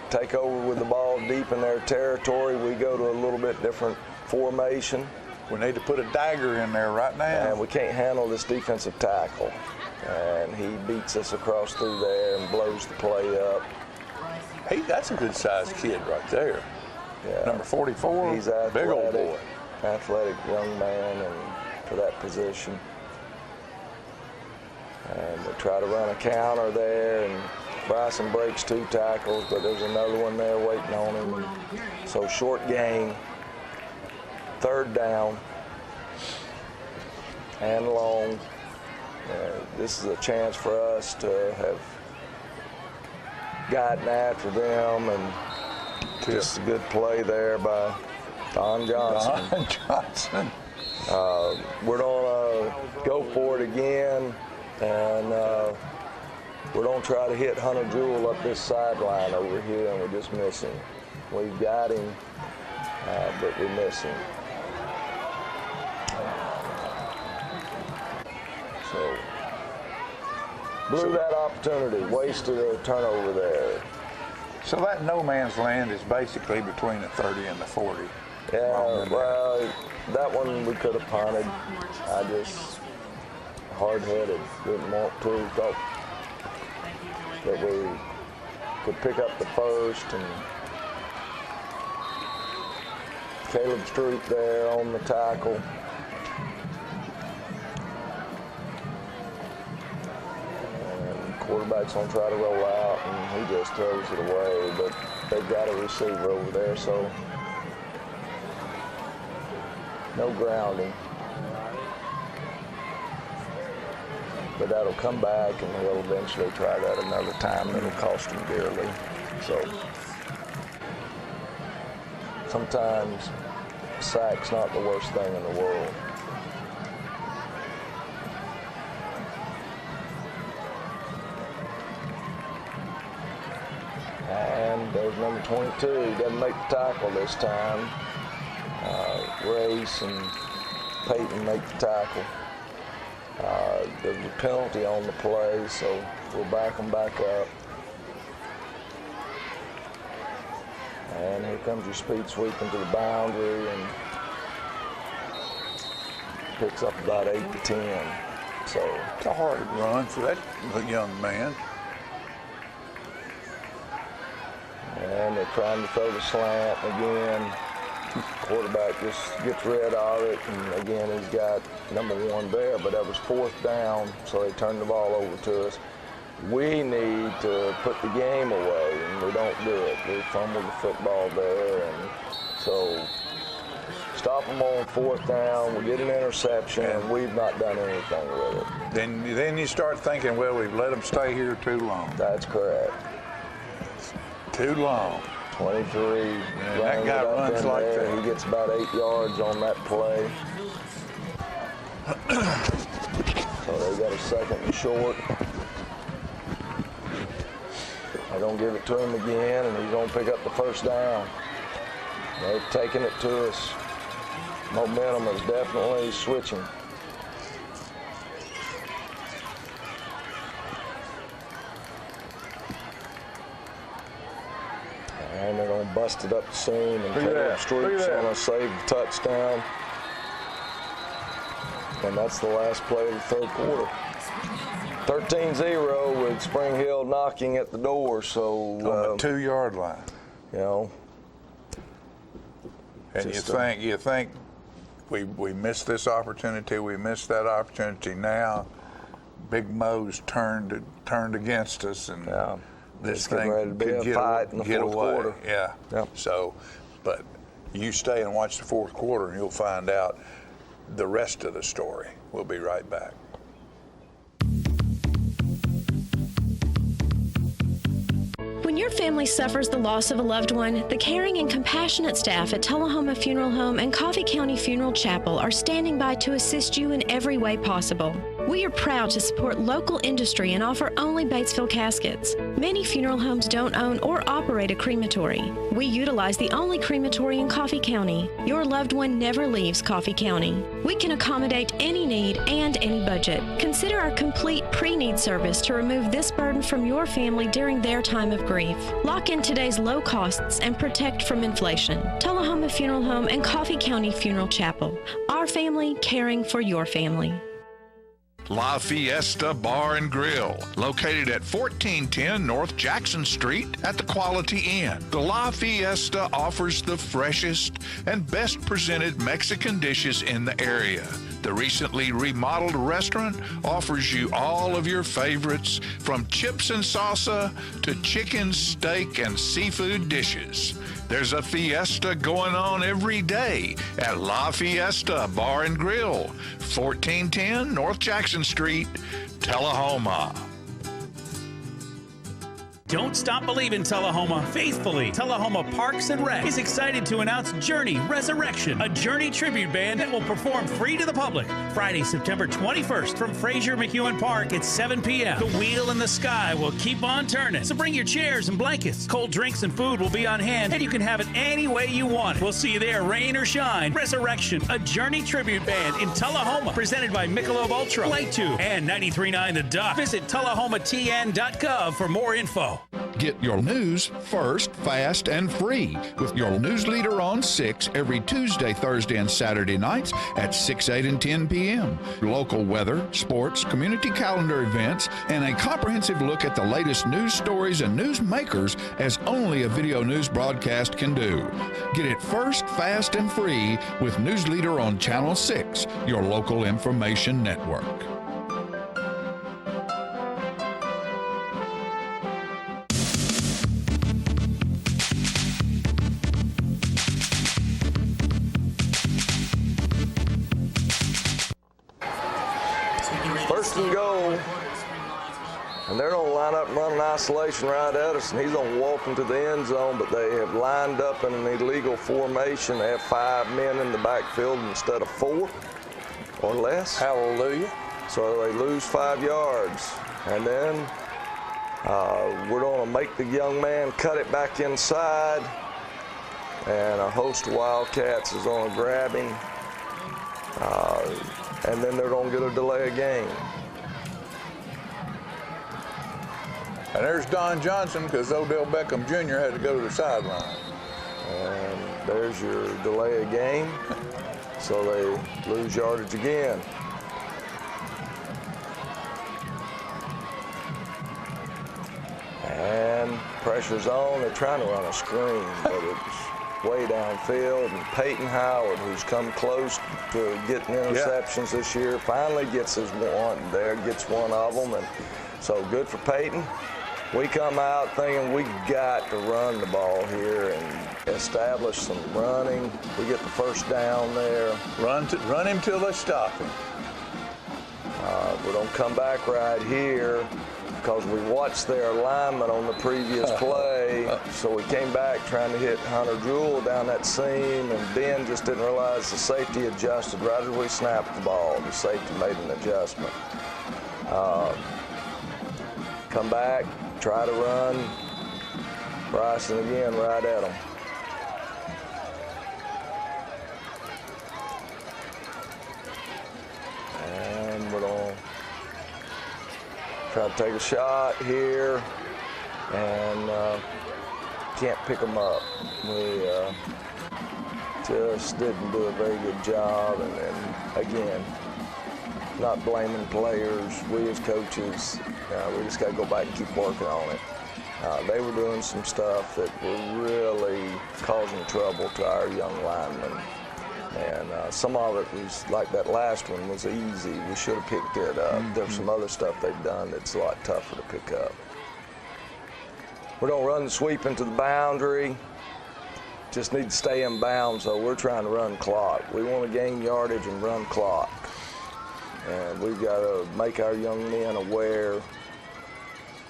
Take over with the ball deep in their territory. We go to a little bit different formation. We need to put a dagger in there right now. And we can't handle this defensive tackle. And he beats us across through there and blows the play up. Hey, that's a good-sized kid right there. Yeah. Number 44, he's athletic, big old boy. Athletic young man and for that position. And they try to run a counter there, and Bryson breaks 2 tackles, but there's another one there waiting on him. So short gain, third down, and long. This is a chance for us to have gotten after them, and just a good play there by Don Johnson. Don Johnson. We're going to go for it again, and we're going to try to hit Hunter Jewell up this sideline over here, and we're just missing. We've got him, but we miss him. So, blew that opportunity, wasted a turnover there. So that no man's land is basically between the 30 and the 40. Yeah, well, that one we could have punted. I just hard-headed, didn't want to. Thought that we could pick up the first, and Caleb Stroop there on the tackle. Quarterback's gonna try to roll out, and he just throws it away, but they've got a receiver over there, so no grounding. But that'll come back, and he'll eventually try that another time. It'll cost him dearly. So sometimes sack's not the worst thing in the world. And there's number 22. He doesn't make the tackle this time. Race and Peyton make the tackle. There's a penalty on the play, so we'll back them back up. And here comes your speed sweep into the boundary, and picks up about 8 to 10. So it's a hard run for that young man. And they're trying to throw the slant again. Quarterback just gets rid of it, and again, he's got number one there, but that was 4th down, so they turned the ball over to us. We need to put the game away, and we don't do it. We fumble the football there, and so stop them on 4th down, we get an interception, and we've not done anything with it. Then you start thinking, well, we've let them stay here too long. That's correct. Too long. 23. Man, that guy runs like that. He gets about 8 yards on that play. So they got a 2nd and short. They're going to give it to him again, and he's going to pick up the 1st down. They've taken it to us. Momentum is definitely switching. And they're going to bust it up the seam, and Caleb Streep's going to save the touchdown. And that's the last play of the 3rd quarter. 13-0 with Spring Hill knocking at the door. So on the 2-yard line. You know. And you think we missed this opportunity, we missed that opportunity. Now Big Mo's turned against us, and this thing could get away. Quarter. Yeah. Yep. So, but you stay and watch the 4th quarter, and you'll find out the rest of the story. We'll be right back. When your family suffers the loss of a loved one, the caring and compassionate staff at Tullahoma Funeral Home and Coffee County Funeral Chapel are standing by to assist you in every way possible. We are proud to support local industry and offer only Batesville caskets. Many funeral homes don't own or operate a crematory. We utilize the only crematory in Coffee County. Your loved one never leaves Coffee County. We can accommodate any need and any budget. Consider our complete pre-need service to remove this burden from your family during their time of grief. Lock in today's low costs and protect from inflation. Tullahoma Funeral Home and Coffee County Funeral Chapel. Our family caring for your family. La Fiesta Bar and Grill, located at 1410 North Jackson Street at the Quality Inn. The La Fiesta offers the freshest and best presented Mexican dishes in the area. The recently remodeled restaurant offers you all of your favorites, from chips and salsa to chicken, steak, and seafood dishes. There's a fiesta going on every day at La Fiesta Bar and Grill, 1410 North Jackson Street, Tullahoma. Don't stop believing, Tullahoma. Faithfully, Tullahoma Parks and Rec is excited to announce Journey Resurrection, a Journey tribute band that will perform free to the public Friday, September 21st from Fraser McEwen Park at 7 p.m. The wheel in the sky will keep on turning, so bring your chairs and blankets. Cold drinks and food will be on hand, and you can have it any way you want it. We'll see you there, rain or shine. Resurrection, a Journey tribute band in Tullahoma, presented by Michelob Ultra, Light 2, and 93.9 The Duck. Visit tullahomatn.gov for more info. Get your news first, fast, and free with your news leader on 6 every Tuesday, Thursday, and Saturday nights at 6, 8, and 10 p.m. Local weather, sports, community calendar events, and a comprehensive look at the latest news stories and news makers as only a video news broadcast can do. Get it first, fast, and free with News Leader on Channel 6, your local information network. First and goal, and they're going to line up and run an isolation right at us, and he's going to walk into the end zone, but they have lined up in an illegal formation. They have 5 men in the backfield instead of 4 or less. Hallelujah. So they lose 5 yards, and then we're going to make the young man cut it back inside, and a host of Wildcats is going to grab him. And then they're going to get a delay of game. And there's Don Johnson, because Odell Beckham Jr. had to go to the sideline. And there's your delay of game. So they lose yardage again. pressure's on. They're trying to run a screen, but it's way downfield. And Peyton Howard, who's come close to getting interceptions this year, finally gets his one there, gets one of them. And so good for Peyton. We come out thinking we got to run the ball here and establish some running. We get the first down there. Run him till they stop him. We're going to come back right here because we watched their alignment on the previous play. So we came back trying to hit Hunter Jewell down that seam, and Ben just didn't realize the safety adjusted right as we snapped the ball. The safety made an adjustment. Come back, try to run. Bryson again right at him. And we're going to try to take a shot here, and can't pick them up. We just didn't do a very good job, and then again, not blaming players. We as coaches, we just got to go back and keep working on it. They were doing some stuff that were really causing trouble to our young linemen. And some of it was like that last one was easy. We should have picked it up. There's some other stuff they've done that's a lot tougher to pick up. We don't run the sweep into the boundary. Just need to stay in bounds, so we're trying to run clock. We want to gain yardage and run clock. And we've got to make our young men aware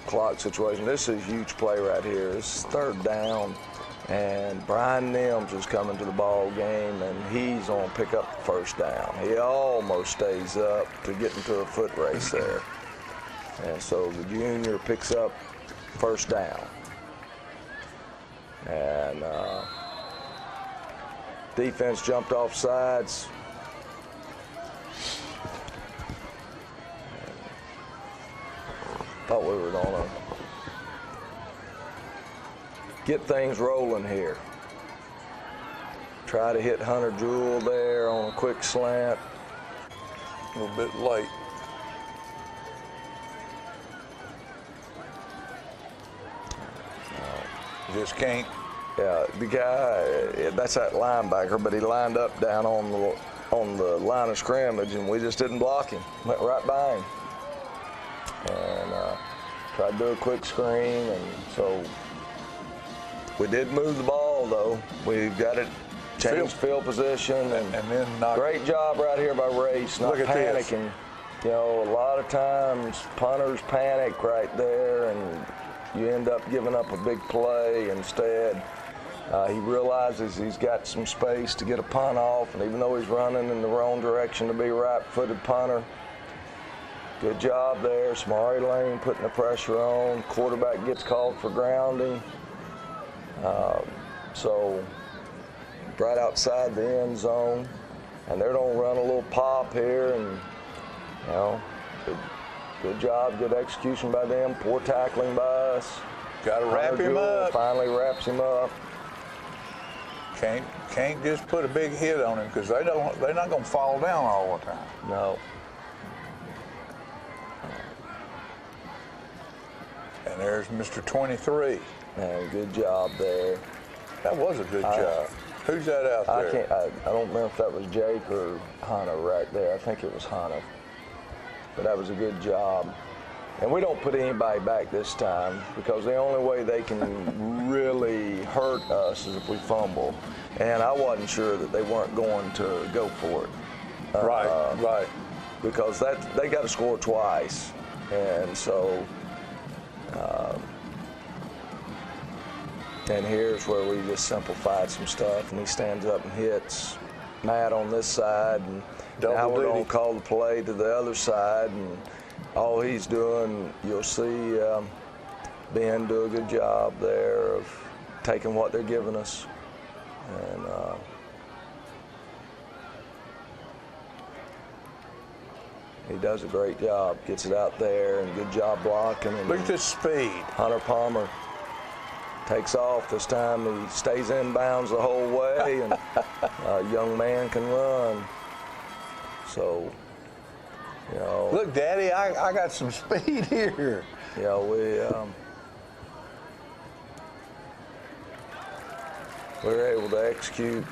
clock situation. This is a huge play right here. It's third down. And Brian Nims is coming to the ball game, and he's going to pick up the first down. He almost stays up to get into a foot race there. And so the junior picks up first down. And defense jumped off sides. Thought we were going to get things rolling here. Try to hit Hunter Jewell there on a quick slant. A little bit late. Just can't. Yeah, the guy, that's that linebacker, but he lined up down on the line of scrimmage, and we just didn't block him. Went right by him. And tried to do a quick screen, and so we did move the ball, though. We've got it changed field position, and then great job right here by Race, not Look at panicking. This. You know, a lot of times punters panic right there, and you end up giving up a big play instead. He realizes he's got some space to get a punt off, and even though he's running in the wrong direction to be a right-footed punter, good job there. Samari Lane putting the pressure on. Quarterback gets called for grounding. So right outside the end zone, and they're going to run a little pop here, and you know, good job, good execution by them. Poor tackling by us. Got to wrap him up. Finally wraps him up. Can't just put a big hit on him because they're not going to fall down all the time. No. And there's Mr. 23. And good job there. That was a good job. Who's that out there? I don't remember if that was Jake or Hunter right there. I think it was Hunter. But that was a good job. And we don't put anybody back this time because the only way they can really hurt us is if we fumble. And I wasn't sure that they weren't going to go for it. Right. Because they got to score twice. And so, and here's where we just simplified some stuff, and he stands up and hits Matt on this side, and now we're going to call the play to the other side, and all he's doing, you'll see Ben do a good job there of taking what they're giving us. And he does a great job, gets it out there, and good job blocking. And look at this speed. Hunter Palmer takes off this time. He stays in bounds the whole way, and a young man can run. So, you know. Look, Daddy, I got some speed here. You know, We were able to execute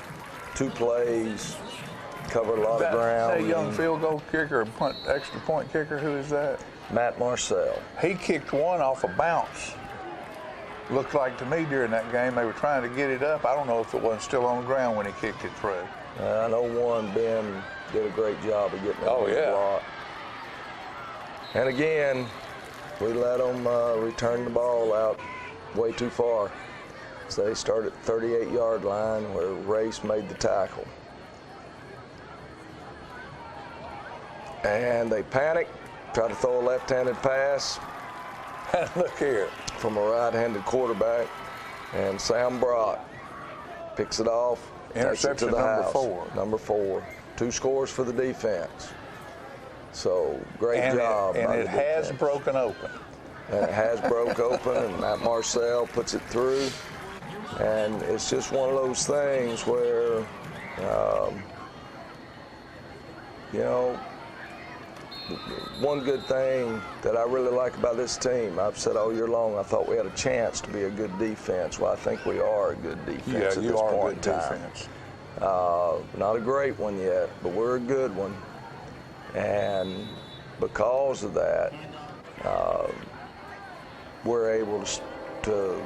2 plays, cover a lot of ground. That young field goal kicker, extra point kicker, who is that? Matt Marcel. He kicked one off a bounce. Looked like to me during that game they were trying to get it up. I don't know if it wasn't still on the ground when he kicked it through. I know Ben did a great job of getting it on the block. And again, we let them return the ball out way too far. So they started at the 38-yard line where Race made the tackle. And they panicked, tried to throw a left-handed pass. Look here. From a right-handed quarterback. And Sam Brock picks it off. Interception number 4. Number 4. 2 scores for the defense. So great job. And it has broken open. And it has broke open, and Matt Marcel puts it through. And it's just one of those things where, you know, one good thing that I really like about this team, I've said all year long, I thought we had a chance to be a good defense. Well, I think we are a good defense at this point in time. Not a great one yet, but we're a good one. And because of that, we're able to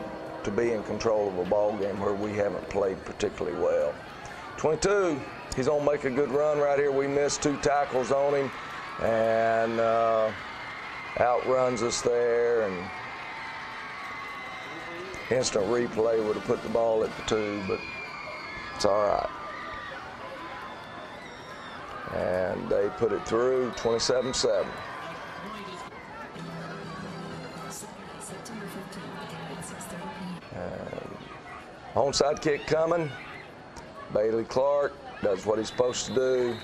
be in control of a ball game where we haven't played particularly well. 22, he's gonna make a good run right here. We missed 2 tackles on him, and outruns us there, and instant replay would have put the ball at the 2, but it's all right. And they put it through, 27-7. Onside kick coming. Bailey Clark does what he's supposed to do,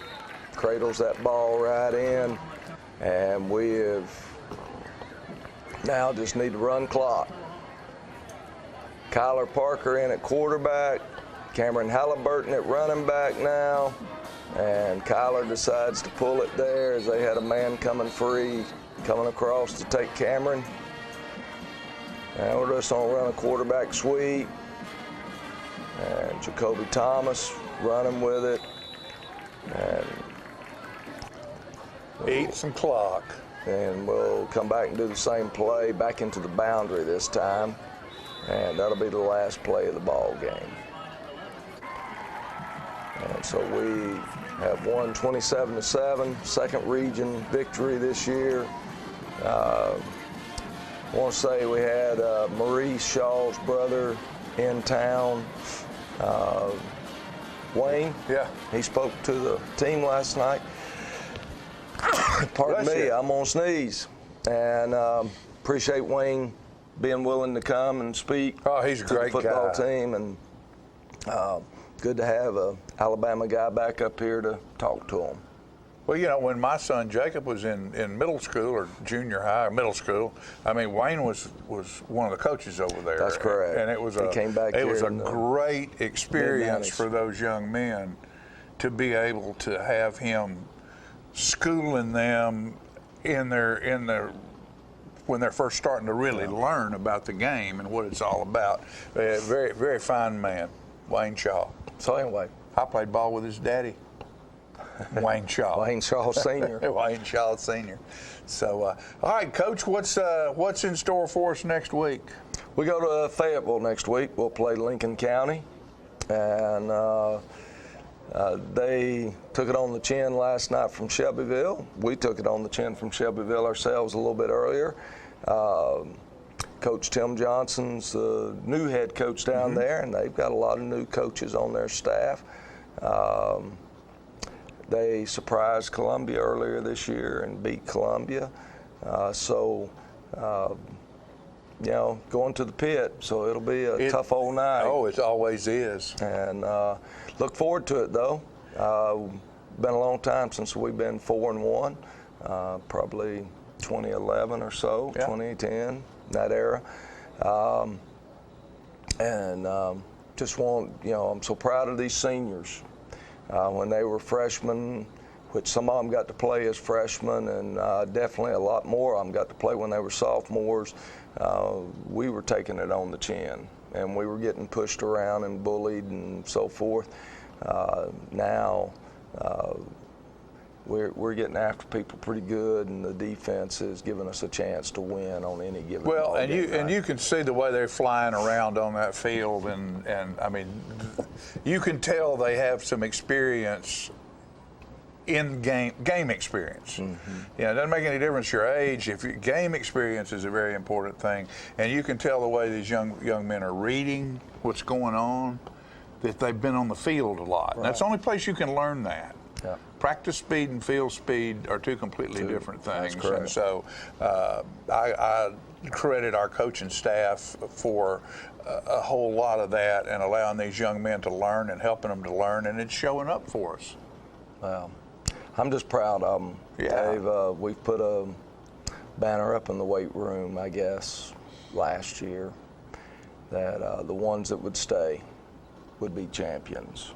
cradles that ball right in, and we have now just need to run clock. Kyler Parker in at quarterback, Cameron Halliburton at running back now, and Kyler decides to pull it there as they had a man coming free, coming across to take Cameron. And we're just gonna run a quarterback sweep. And Jacoby Thomas running with it. And eat some clock. And we'll come back and do the same play, back into the boundary this time. And that'll be the last play of the ball game. And so we have won 27-7, second region victory this year. I want to say we had Maurice Shaw's brother in town, Wayne. Yeah. He spoke to the team last night. Pardon me, I'm on sneeze. And appreciate Wayne being willing to come and speak. Oh, he's a great to the football guy. team, and good to have a Alabama guy back up here to talk to him. Well, you know, when my son Jacob was in middle school or junior high or middle school, I mean, Wayne was one of the coaches over there. That's correct. And it was he came back it was a in great experience mid-90s. for those young men to be able to have him schooling them in their when they're first starting to really learn about the game and what it's all about. Very, very fine man, Wayne Shaw. So anyway, I played ball with his daddy. Wayne Shaw. Wayne Shaw Sr. Wayne Shaw Sr. So, all right, Coach, what's in store for us next week? We go to Fayetteville next week. We'll play Lincoln County, and they took it on the chin last night from Shelbyville. We took it on the chin from Shelbyville ourselves a little bit earlier. Coach Tim Johnson's the new head coach down there, and they've got a lot of new coaches on their staff. They surprised Columbia earlier this year and beat Columbia. You know, going to the pit, so it'll be a tough old night. Oh, it always is. And look forward to it, though. Been a long time since we've been 4-1, probably 2011 or so, 2010, that era. Just want, you know, I'm so proud of these seniors. When they were freshmen, which some of them got to play as freshmen, and definitely a lot more of them got to play when they were sophomores, we were taking it on the chin. and we were getting pushed around and bullied and so forth. Now we're getting after people pretty good, and the defense is giving us a chance to win on any given Well, ball game, and you can see the way they're flying around on that field, and I mean, you can tell they have some experience in game experience. Mm-hmm. It doesn't make any difference your age. Game experience is a very important thing, and you can tell the way these young men are reading what's going on, that they've been on the field a lot. Right. That's the only place you can learn that. Yeah. Practice speed and field speed are two completely different things. That's correct. And so I credit our coaching staff for a whole lot of that and allowing these young men to learn and helping them to learn, and it's showing up for us. Wow. I'm just proud of them. Yeah. Dave, we've put a banner up in the weight room, I guess, last year, that the ones that would stay would be champions.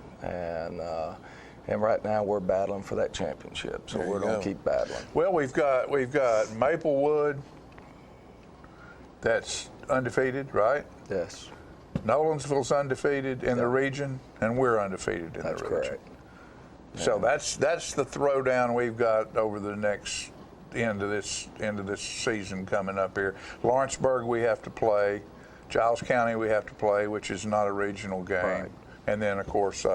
And right now we're battling for that championship, so we're going to keep battling. Well, we've got Maplewood that's undefeated, right? Yes. Nolensville's undefeated in the region, and we're undefeated in the region. That's correct. So that's the throwdown we've got over the next end of this season coming up here. Lawrenceburg we have to play, Giles County we have to play, which is not a regional game, right. And then of course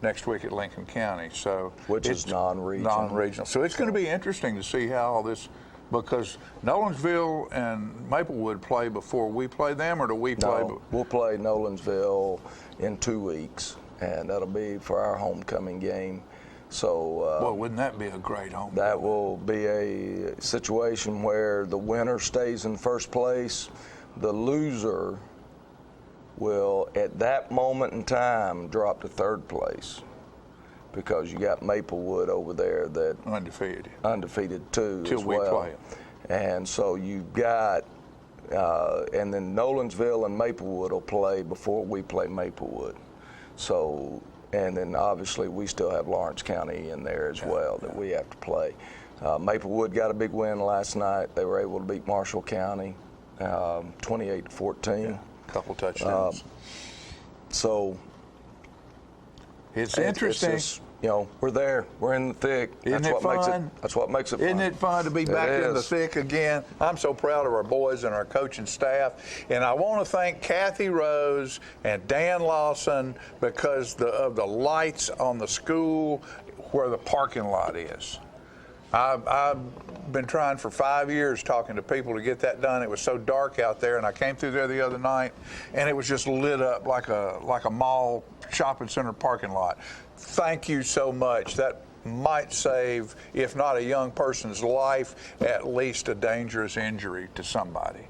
next week at Lincoln County. So which is non-regional. So it's going to be interesting to see how all this, because Nolensville and Maplewood play before we play them, or do we play? No, we'll play Nolensville in 2 weeks. And that'll be for our homecoming game. So, well, wouldn't that be a great homecoming? That will be a situation where the winner stays in first place. The loser will, at that moment in time, drop to third place, because you got Maplewood over there that undefeated too, till we play them. And so you've got, and then Nolensville and Maplewood will play before we play Maplewood. So, and then obviously we still have Lawrence County in there as well that we have to play. Maplewood got a big win last night. They were able to beat Marshall County 28-14. Yeah, a couple touchdowns. So it's interesting. It's just, we're there. We're in the thick. Isn't it fun? That's what makes it fun. Isn't it fun to be back in the thick again? I'm so proud of our boys and our coaching staff. And I want to thank Kathy Rose and Dan Lawson because of the lights on the school where the parking lot is. I've been trying for 5 years talking to people to get that done. It was so dark out there, and I came through there the other night, and it was just lit up like a mall shopping center parking lot. Thank you so much. That might save, if not a young person's life, at least a dangerous injury to somebody.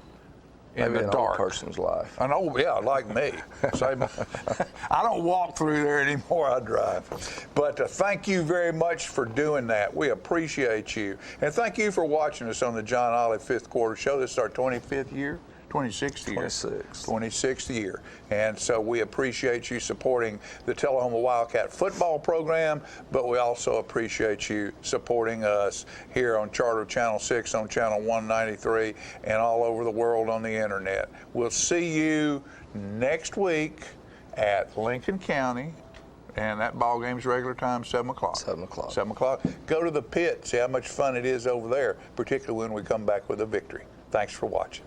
In Maybe the dark. Old person's life. An old, yeah, like me. I don't walk through there anymore, I drive. But thank you very much for doing that. We appreciate you. And thank you for watching us on the John Olive Fifth Quarter Show. This is our 25th year? 26th year. 26th year. And so we appreciate you supporting the Tullahoma Wildcat football program, but we also appreciate you supporting us here on Charter Channel 6, on Channel 193, and all over the world on the internet. We'll see you next week at Lincoln County. And that ball game's regular time, 7 o'clock. 7 o'clock. 7 o'clock. Go to the pit, see how much fun it is over there, particularly when we come back with a victory. Thanks for watching.